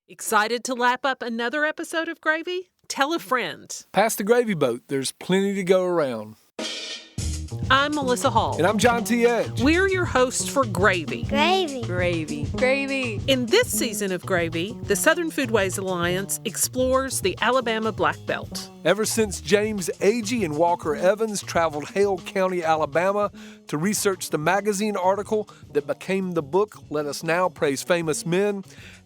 Excited to lap up another episode of Gravy? Tell a friend. Pass the gravy boat. There's plenty to go around. I'm Melissa Hall. And I'm John T. Edge. We're your hosts for Gravy. Gravy. Gravy. Gravy. In this season of Gravy, the Southern Foodways Alliance explores the Alabama Black Belt. Ever since James Agee and Walker Evans traveled Hale County, Alabama to research the magazine article that became the book Let Us Now Praise Famous Men,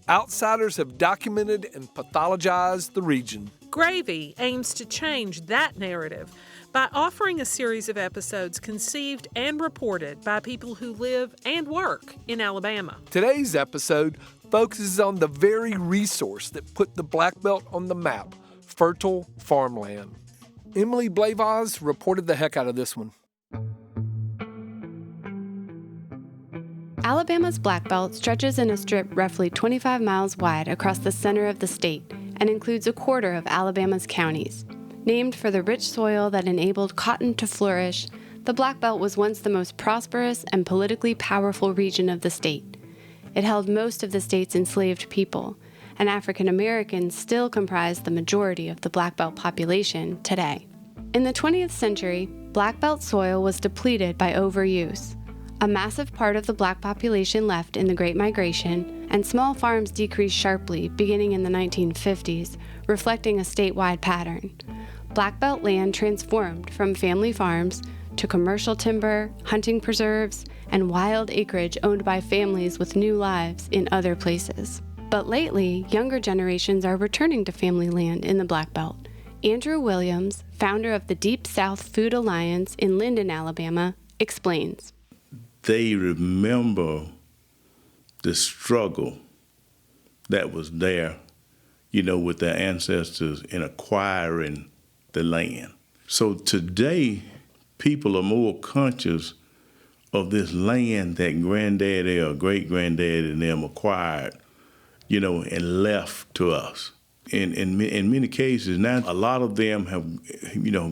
outsiders have documented and pathologized the region. Gravy aims to change that narrative by offering a series of episodes conceived and reported by people who live and work in Alabama. Today's episode focuses on the very resource that put the Black Belt on the map, fertile farmland. Emily Blavaz reported the heck out of this one. Alabama's Black Belt stretches in a strip roughly 25 miles wide across the center of the state and includes a quarter of Alabama's counties. Named for the rich soil that enabled cotton to flourish, the Black Belt was once the most prosperous and politically powerful region of the state. It held most of the state's enslaved people, and African Americans still comprise the majority of the Black Belt population today. In the 20th century, Black Belt soil was depleted by overuse. A massive part of the black population left in the Great Migration, and small farms decreased sharply beginning in the 1950s, reflecting a statewide pattern. Black Belt land transformed from family farms to commercial timber, hunting preserves, and wild acreage owned by families with new lives in other places. But lately, younger generations are returning to family land in the Black Belt. Andrew Williams, founder of the Deep South Food Alliance in Linden, Alabama, explains. They remember the struggle that was there, with their ancestors in acquiring the land. So today, people are more conscious of this land that granddaddy or great-granddaddy and them acquired, and left to us. In many cases now, a lot of them have,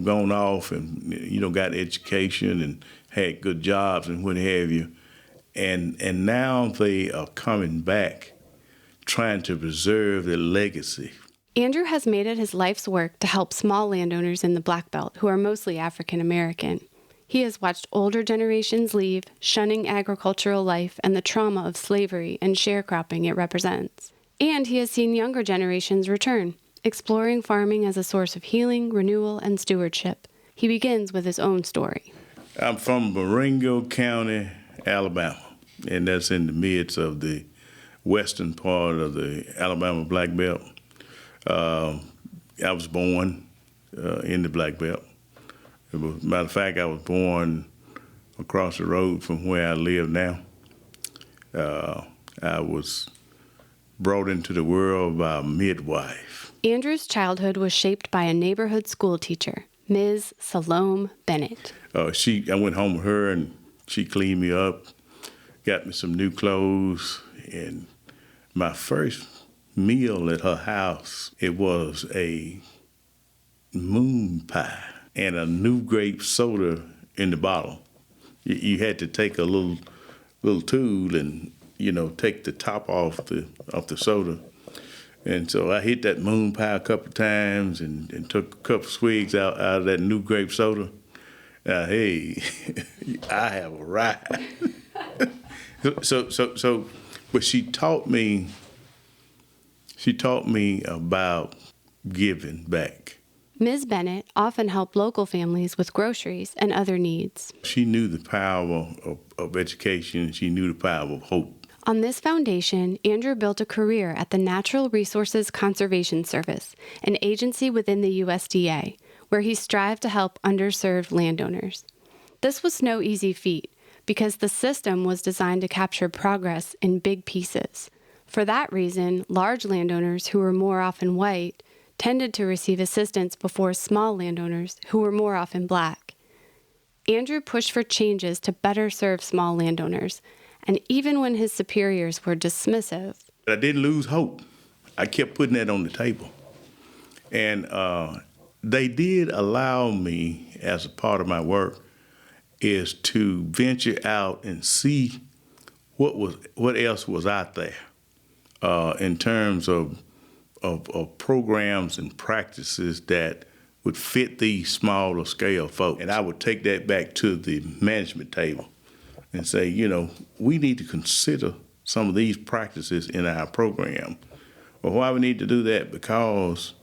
gone off and, got education and had good jobs and what have you. And now they are coming back trying to preserve their legacy. Andrew has made it his life's work to help small landowners in the Black Belt who are mostly African American. He has watched older generations leave, shunning agricultural life and the trauma of slavery and sharecropping it represents. And he has seen younger generations return, exploring farming as a source of healing, renewal, and stewardship. He begins with his own story. I'm from Marengo County, Alabama, and that's in the midst of the western part of the Alabama Black Belt. I was born in the Black Belt. Matter of fact, I was born across the road from where I live now. I was brought into the world by a midwife. Andrew's childhood was shaped by a neighborhood school teacher, Ms. Salome Bennett. I went home with her and she cleaned me up, got me some new clothes, and my first meal at her house, it was a moon pie and a new grape soda in the bottle. You had to take a little tool and take the top off the soda. And so I hit that moon pie a couple times and took a couple swigs out of that new grape soda. Hey, I have arrived. But she taught me about giving back. Ms. Bennett often helped local families with groceries and other needs. She knew the power of education. She knew the power of hope. On this foundation, Andrew built a career at the Natural Resources Conservation Service, an agency within the USDA, where he strived to help underserved landowners. This was no easy feat, because the system was designed to capture progress in big pieces. For that reason, large landowners who were more often white tended to receive assistance before small landowners who were more often black. Andrew pushed for changes to better serve small landowners, and even when his superiors were dismissive. I didn't lose hope. I kept putting that on the table. And they did allow me, as a part of my work, is to venture out and see what else was out there in terms of programs and practices that would fit these smaller scale folks. And I would take that back to the management table and say, we need to consider some of these practices in our program. Well, why we need to do that? Because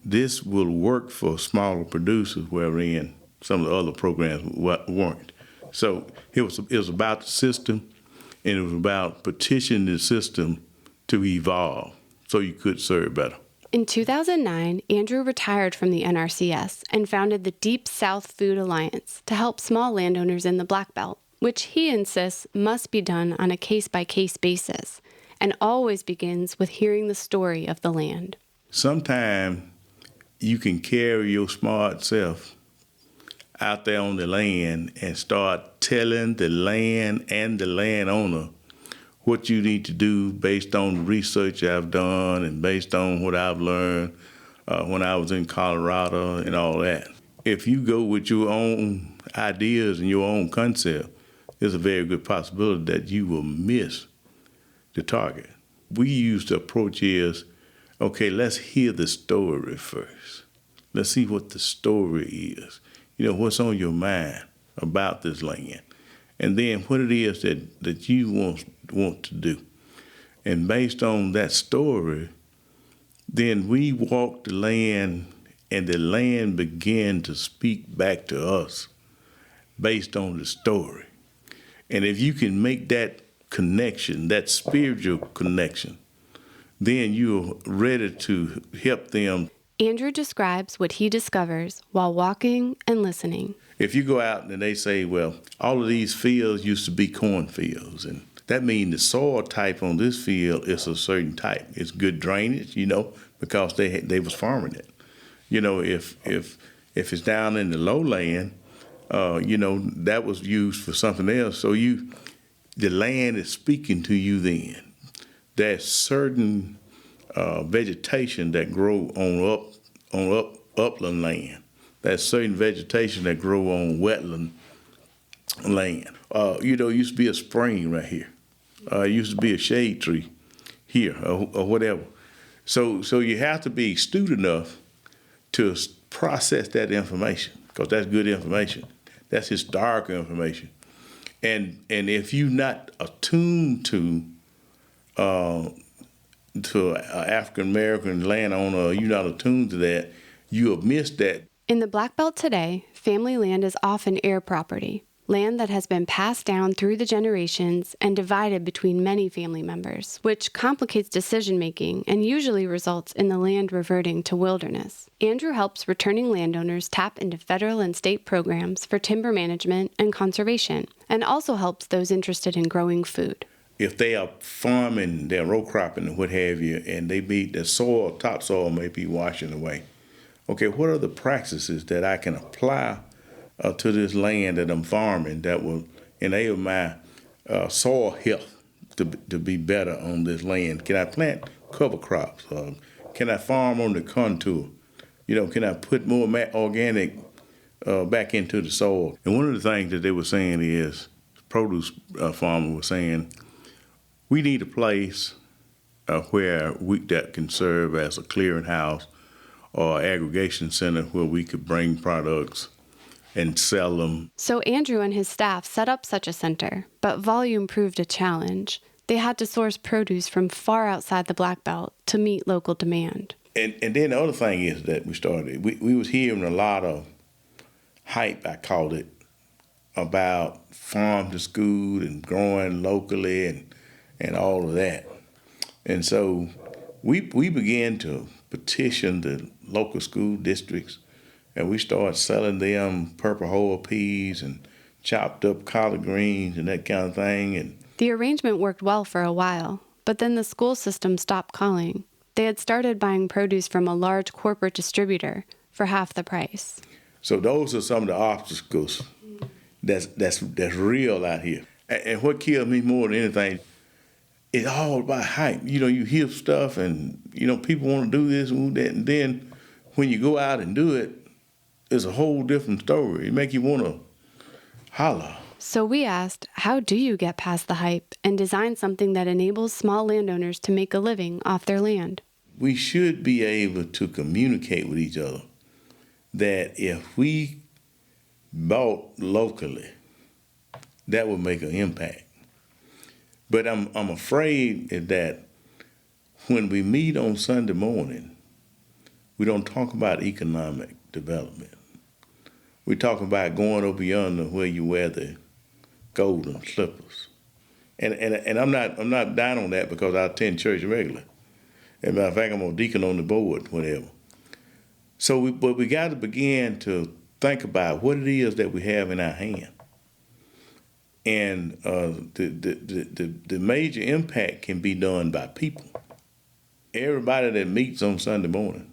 this will work for smaller producers, wherein some of the other programs weren't. So it was about the system, and it was about petitioning the system to evolve so you could serve better. In 2009, Andrew retired from the NRCS and founded the Deep South Food Alliance to help small landowners in the Black Belt, which he insists must be done on a case-by-case basis and always begins with hearing the story of the land. Sometimes you can carry your smart self out there on the land and start telling the land and the landowner what you need to do based on the research I've done and based on what I've learned when I was in Colorado and all that. If you go with your own ideas and your own concept, there's a very good possibility that you will miss the target. We use the approach is, okay, let's hear the story first. Let's see what the story is. What's on your mind about this land. And then what it is that you want to do. And based on that story, then we walk the land and the land began to speak back to us based on the story. And if you can make that connection, that spiritual connection, then you're ready to help them. Andrew describes what he discovers while walking and listening. If you go out and they say, well, all of these fields used to be cornfields, and that means the soil type on this field is a certain type. It's good drainage, because they was farming it. If it's down in the lowland, that was used for something else. So the land is speaking to you then. There's certain vegetation that grow on upland land. There's certain vegetation that grow on wetland land. Used to be a spring right here. Used to be a shade tree here or whatever. So you have to be astute enough to process that information, because that's good information. That's historical information. And if you're not attuned to African American landowner, you're not attuned to that, you'll miss that. In the Black Belt today, family land is often heir property, land that has been passed down through the generations and divided between many family members, which complicates decision-making and usually results in the land reverting to wilderness. Andrew helps returning landowners tap into federal and state programs for timber management and conservation, and also helps those interested in growing food. If they are farming, they're row cropping and what have you, and the soil, topsoil may be washing away. Okay, what are the practices that I can apply to this land that I'm farming that will enable my soil health to be better on this land? Can I plant cover crops? Can I farm on the contour? Can I put more organic back into the soil? And one of the things that they were saying is, produce farmer was saying, we need a place where that can serve as a clearinghouse or aggregation center where we could bring products and sell them. So Andrew and his staff set up such a center, but volume proved a challenge. They had to source produce from far outside the Black Belt to meet local demand. And then the other thing is that we was hearing a lot of hype, I called it, about farm to school and growing locally and all of that. And so we began to petition the local school districts, and we started selling them purple whole peas and chopped up collard greens and that kind of thing. And the arrangement worked well for a while, but then the school system stopped calling. They had started buying produce from a large corporate distributor for half the price. So those are some of the obstacles that's real out here. And what killed me more than anything, it's all about hype. You hear stuff and, people want to do this and that. And then when you go out and do it, it's a whole different story. It make you want to holler. So we asked, how do you get past the hype and design something that enables small landowners to make a living off their land? We should be able to communicate with each other that if we bought locally, that would make an impact. But I'm afraid that when we meet on Sunday morning, we don't talk about economic development. We talk about going over yonder where you wear the golden slippers. And I'm not down on that because I attend church regularly. As a matter of fact, I'm a deacon on the board, whatever. So but we got to begin to think about what it is that we have in our hand. And the major impact can be done by people. Everybody that meets on Sunday morning,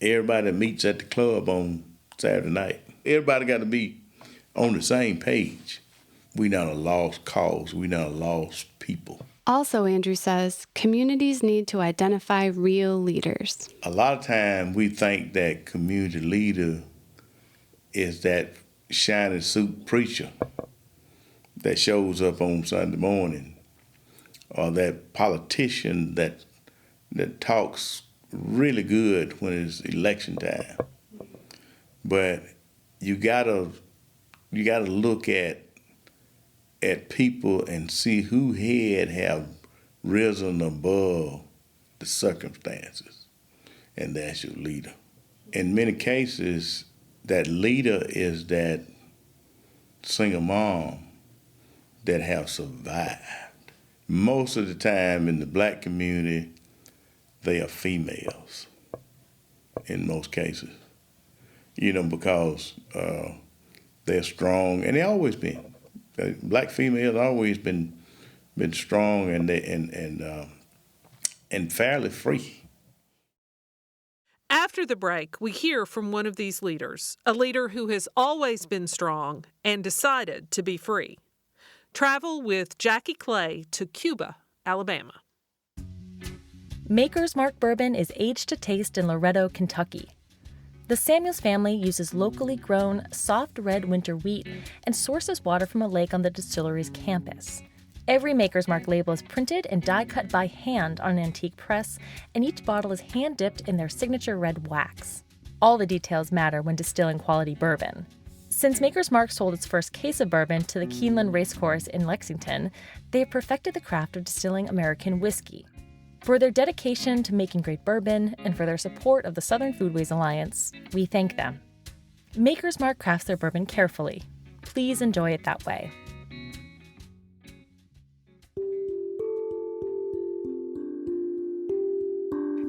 everybody that meets at the club on Saturday night, everybody got to be on the same page. We're not a lost cause. We're not a lost people. Also, Andrew says, communities need to identify real leaders. A lot of time we think that community leader is that shiny suit preacher that shows up on Sunday morning, or that politician that talks really good when it's election time. But you gotta look at people and see who have risen above the circumstances, and that's your leader. In many cases, that leader is that single mom that have survived. Most of the time in the black community, they are females in most cases, because they're strong, and they always been. Black females always been strong and fairly free. After the break, we hear from one of these leaders, a leader who has always been strong and decided to be free. Travel with Jackie Clay to Cuba, Alabama. Maker's Mark bourbon is aged to taste in Loretto, Kentucky. The Samuels family uses locally grown, soft red winter wheat and sources water from a lake on the distillery's campus. Every Maker's Mark label is printed and die-cut by hand on an antique press, and each bottle is hand-dipped in their signature red wax. All the details matter when distilling quality bourbon. Since Maker's Mark sold its first case of bourbon to the Keeneland Racecourse in Lexington, they have perfected the craft of distilling American whiskey. For their dedication to making great bourbon and for their support of the Southern Foodways Alliance, we thank them. Maker's Mark crafts their bourbon carefully. Please enjoy it that way.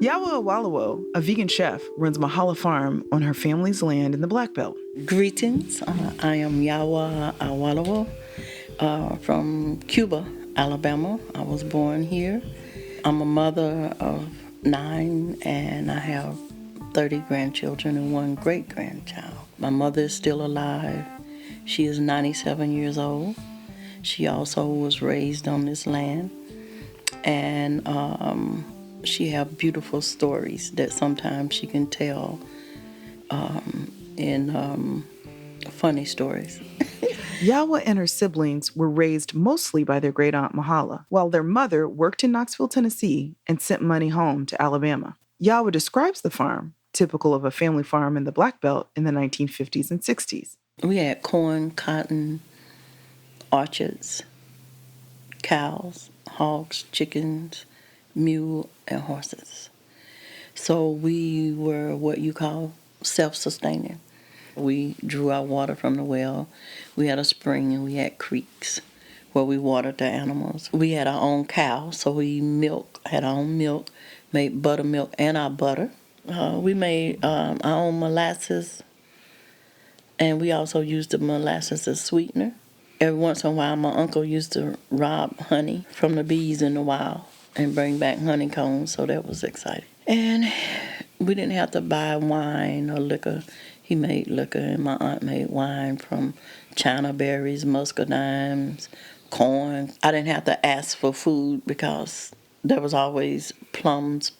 Yawa Awolowo, a vegan chef, runs Mahala Farm on her family's land in the Black Belt. Greetings. I am Yawa Awolowo from Cuba, Alabama. I was born here. I'm a mother of 9, and I have 30 grandchildren and 1 great-grandchild. My mother is still alive. She is 97 years old. She also was raised on this land. And she have beautiful stories that sometimes she can tell in funny stories. Yawa and her siblings were raised mostly by their great-aunt Mahala, while their mother worked in Knoxville, Tennessee, and sent money home to Alabama. Yawa describes the farm, typical of a family farm in the Black Belt in the 1950s and 60s. We had corn, cotton, orchards, cows, hogs, chickens, mule, and horses. So we were what you call self-sustaining. We drew our water from the well. We had a spring and we had creeks where we watered the animals. We had our own cow, so we had our own milk, made buttermilk and our butter. We made our own molasses, and we also used the molasses as sweetener. Every once in a while, my uncle used to rob honey from the bees in the wild and bring back honeycombs, so that was exciting. And we didn't have to buy wine or liquor. He made liquor, and my aunt made wine from China berries, muscadines, corn. I didn't have to ask for food because there was always plums,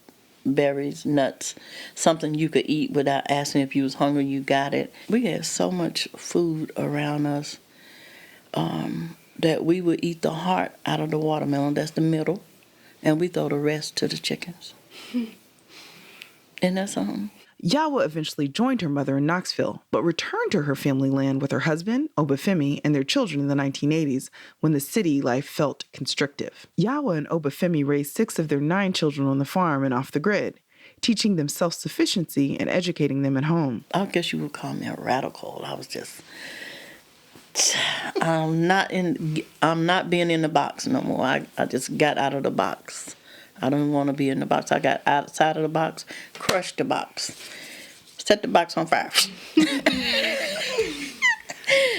berries, nuts, something you could eat without asking if you was hungry, you got it. We had so much food around us. that we would eat the heart out of the watermelon, that's the middle, and we throw the rest to the chickens. Isn't that something? Yawa eventually joined her mother in Knoxville, but returned to her family land with her husband, Obafemi, and their children in the 1980s when the city life felt constrictive. Yawa and Obafemi raised 6 of their 9 children on the farm and off the grid, teaching them self-sufficiency and educating them at home. I guess you would call me a radical. I was just, I'm not being in the box no more. I just got out of the box. I don't want to be in the box. I got outside of the box, crushed the box, set the box on fire.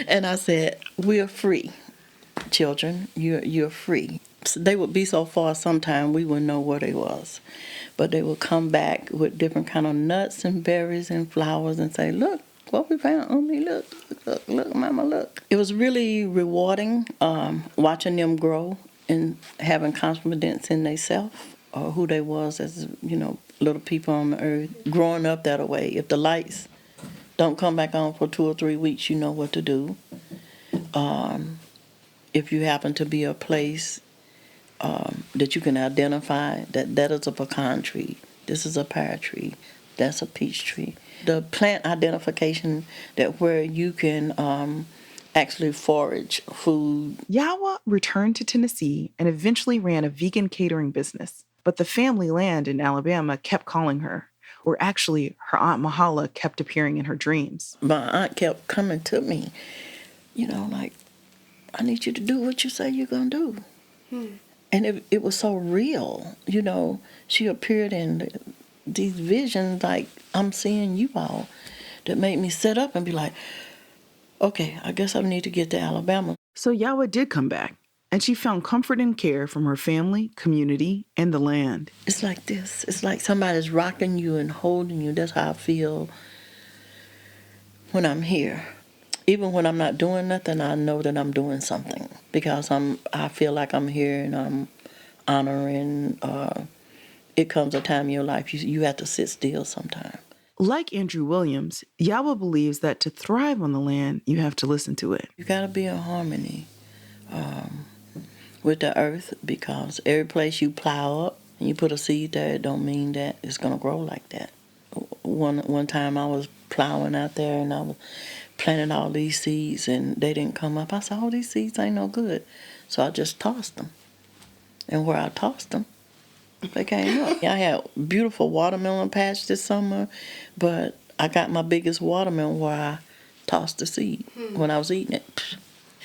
And I said, we're free, children. You're free. So they would be so far sometime we wouldn't know where they was. But they would come back with different kind of nuts and berries and flowers and say, look, what we found on me, look, mama, look. It was really rewarding watching them grow and having confidence in themselves or who they was as, little people on the earth, growing up that way. If the lights don't come back on for 2 or 3 weeks, you know what to do. If you happen to be a place that you can identify that is a pecan tree, this is a pear tree, that's a peach tree. The plant identification that where you can actually forage food. Yawa returned to Tennessee and eventually ran a vegan catering business. But the family land in Alabama kept calling her, or actually, her Aunt Mahala kept appearing in her dreams. My aunt kept coming to me, like, I need you to do what you say you're going to do. And it was so real, She appeared in these visions like, I'm seeing you all, that made me sit up and be like, okay, I guess I need to get to Alabama. So Yawa did come back, and she found comfort and care from her family, community, and the land. It's like this. It's like somebody's rocking you and holding you. That's how I feel when I'm here. Even when I'm not doing nothing, I know that I'm doing something because I feel like I'm here and I'm honoring. It comes a time in your life you have to sit still sometime. Like Andrew Williams, Yawa believes that to thrive on the land, you have to listen to it. You got to be in harmony with the earth because every place you plow up and you put a seed there, it don't mean that it's going to grow like that. One time I was plowing out there and I was planted all these seeds and they didn't come up. I said, oh, these seeds ain't no good. So I just tossed them. And where I tossed them, they came up. I had beautiful watermelon patch this summer, but I got my biggest watermelon where I tossed the seed when I was eating it.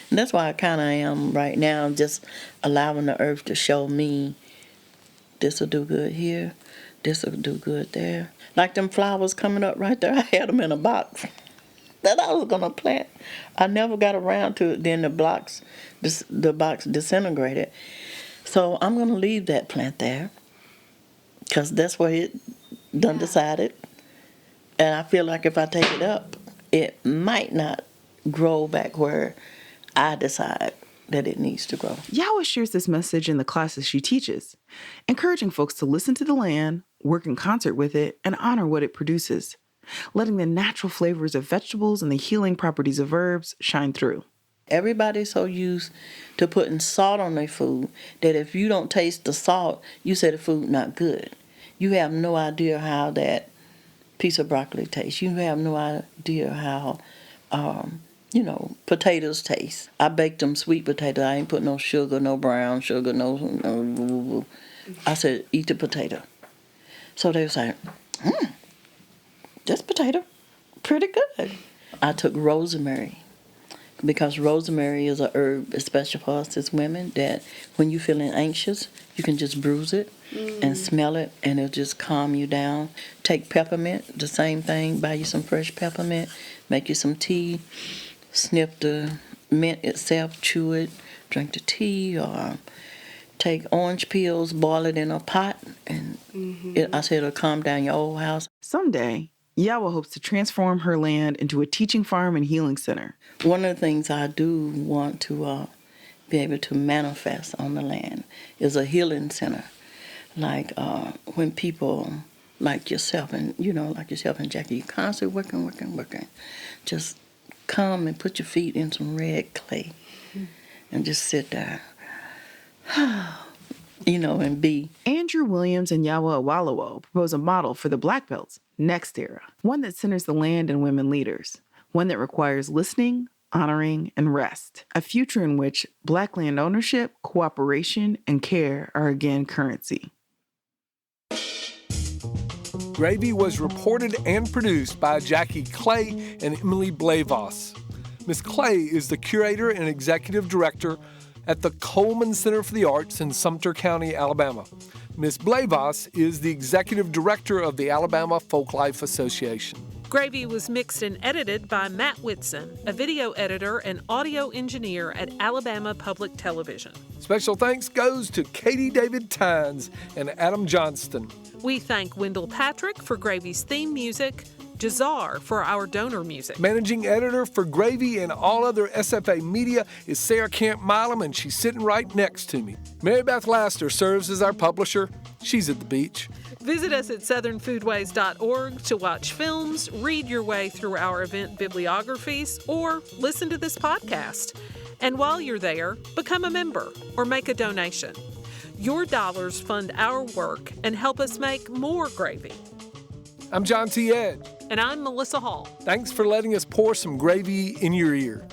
And that's why I kind of am right now, just allowing the earth to show me this will do good here, this will do good there. Like them flowers coming up right there, I had them in a box that I was going to plant. I never got around to it. Then the box disintegrated. So I'm going to leave that plant there because that's where it done decided. And I feel like if I take it up, it might not grow back where I decide that it needs to grow. Yawa shares this message in the classes she teaches, encouraging folks to listen to the land, work in concert with it, and honor what it produces, letting the natural flavors of vegetables and the healing properties of herbs shine through. Everybody's so used to putting salt on their food that if you don't taste the salt, you say the food not good. You have no idea how that piece of broccoli tastes. You have no idea how, potatoes taste. I baked them sweet potatoes. I ain't put no sugar, no brown sugar, no. I said, eat the potato. So they was like, this potato, pretty good. I took rosemary. Because rosemary is a herb, especially for us as women, that when you're feeling anxious, you can just bruise it and smell it, and it'll just calm you down. Take peppermint, the same thing. Buy you some fresh peppermint, make you some tea, snip the mint itself, chew it, drink the tea, or take orange peels, boil it in a pot, and I said it'll calm down your old house. Someday, Yawa hopes to transform her land into a teaching farm and healing center. One of the things I do want to be able to manifest on the land is a healing center. Like when people like yourself and, Jackie, you're constantly working. Just come and put your feet in some red clay and just sit there, and be. Andrew Williams and Yawa Awolowo propose a model for the Black Belt's next era, one that centers the land and women leaders, one that requires listening, honoring, and rest, a future in which Black land ownership, cooperation, and care are again currency. Gravy was reported and produced by Jackie Clay and Emily Blayvoss. Ms. Clay is the curator and executive director at the Coleman Center for the Arts in Sumter County, Alabama. Ms. Blayvoss is the executive director of the Alabama Folklife Association. Gravy was mixed and edited by Matt Whitson, a video editor and audio engineer at Alabama Public Television. Special thanks goes to Katie David Tynes and Adam Johnston. We thank Wendell Patrick for Gravy's theme music, Jazar for our donor music. Managing editor for Gravy and all other SFA media is Sarah Camp Milam, and she's sitting right next to me. Mary Beth Laster serves as our publisher. She's at the beach. Visit us at southernfoodways.org to watch films, read your way through our event bibliographies, or listen to this podcast. And while you're there, become a member or make a donation. Your dollars fund our work and help us make more Gravy. I'm John T. Edge. And I'm Melissa Hall. Thanks for letting us pour some gravy in your ear.